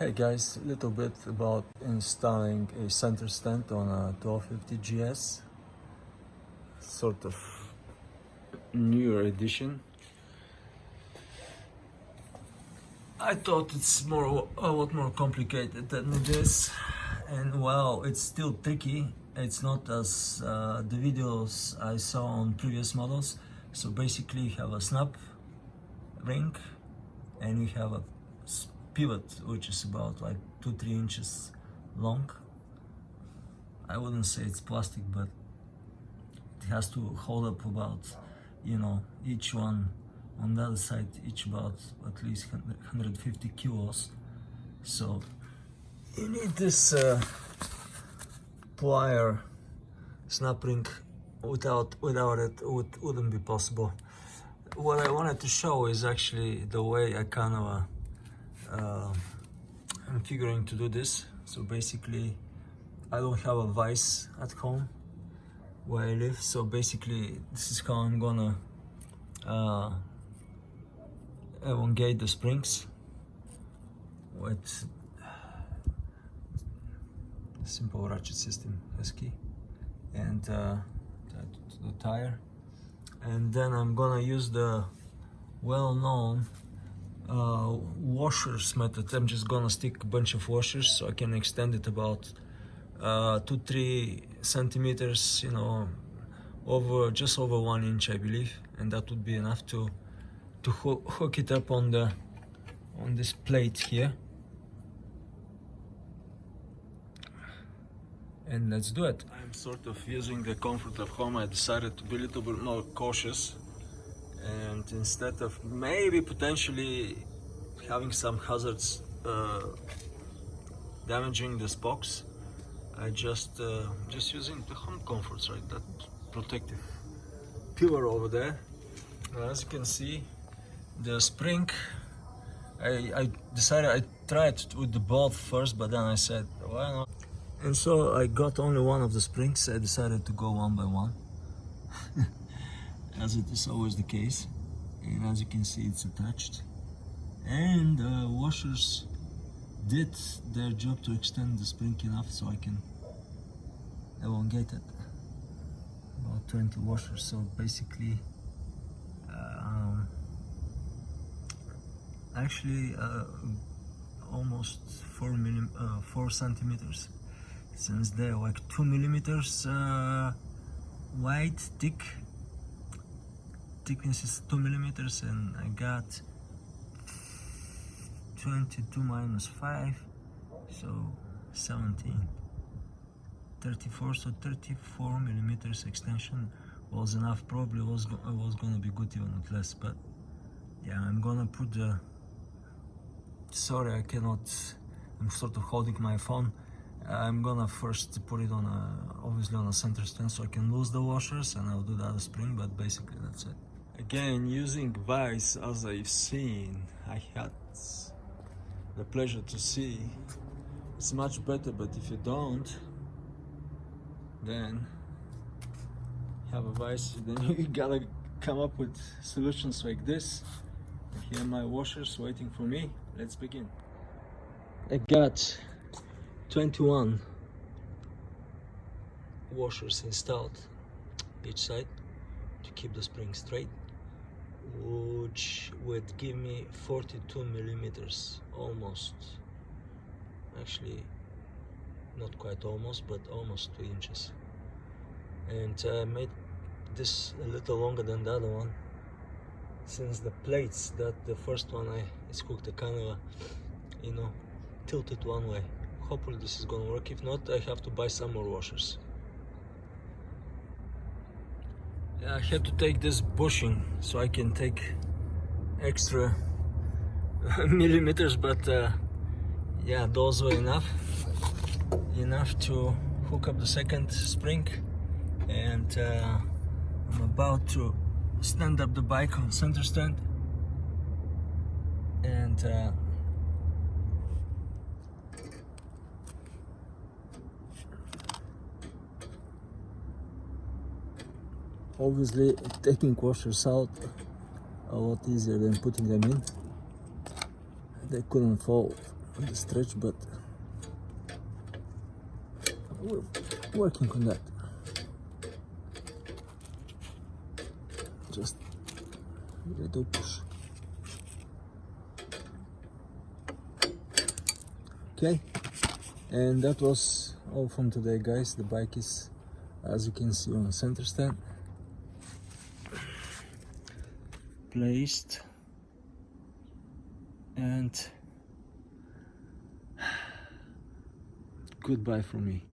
Hey guys, a little bit about installing a center stand on a 1250GS, sort of newer edition. I thought it's a lot more complicated than it is, and well, it's still tricky. It's not as the videos I saw on previous models. So basically you have a snap ring and you have a pivot which is about like 2-3 inches long. I wouldn't say it's plastic, but it has to hold up about, each one on the other side, each about at least 150 kilos. So you need this plier snap ring. Without it wouldn't be possible. What I wanted to show is actually the way I kind of I'm figuring to do this. So basically I don't have a vise at home where I live, so basically this is how I'm gonna elongate the springs with a simple ratchet system as key and the tire, and then I'm gonna use the well-known washers method. I'm just gonna stick a bunch of washers so I can extend it about 2-3 centimeters, over just over 1 inch, I believe, and that would be enough to hook it up on this plate here. And let's do it. I'm sort of using the comfort of home. I decided to be a little bit more cautious, and instead of maybe potentially having some hazards damaging the spokes, I just using the home comforts, right? That protective pillar over there. As you can see, the spring, I decided I tried with the bolt first, but then I said, why not? And so I got only one of the springs. I decided to go one by one, as it is always the case. And as you can see, it's attached. And the washers did their job to extend the spring enough so I can elongate it. About 20 washers. So basically, almost 4 centimeters. Since they're like 2 millimeters wide, thickness is 2 millimeters, and I got 22 minus 5, so 17, 34. So 34 millimeters extension was enough. Probably was gonna be good even with less, but yeah, I'm gonna put the. Sorry, I cannot. I'm sort of holding my phone. I'm gonna first put it on obviously on a center stand so I can lose the washers, and I'll do the other spring, but basically that's it. Again, using vise, as I've seen, I had the pleasure to see, it's much better, but if you don't, then have a vise, then you gotta come up with solutions like this. Here are my washers waiting for me. Let's begin. I got 21 washers installed each side to keep the spring straight, which would give me 42 millimeters, almost, actually not quite almost, but almost 2 inches. And I made this a little longer than the other one, since the plates that the first one is hooked, kind of tilted one way. Hopefully this is gonna work. If not, I have to buy some more washers. I had to take this bushing so I can take extra millimeters, but yeah, those were enough to hook up the second spring. And I'm about to stand up the bike on center stand, and obviously taking washers out a lot easier than putting them in. They couldn't fall on the stretch, but we're working on that. Just a little push. Okay, and that was all from today, guys. The bike is, as you can see, on center stand, placed, and goodbye from me.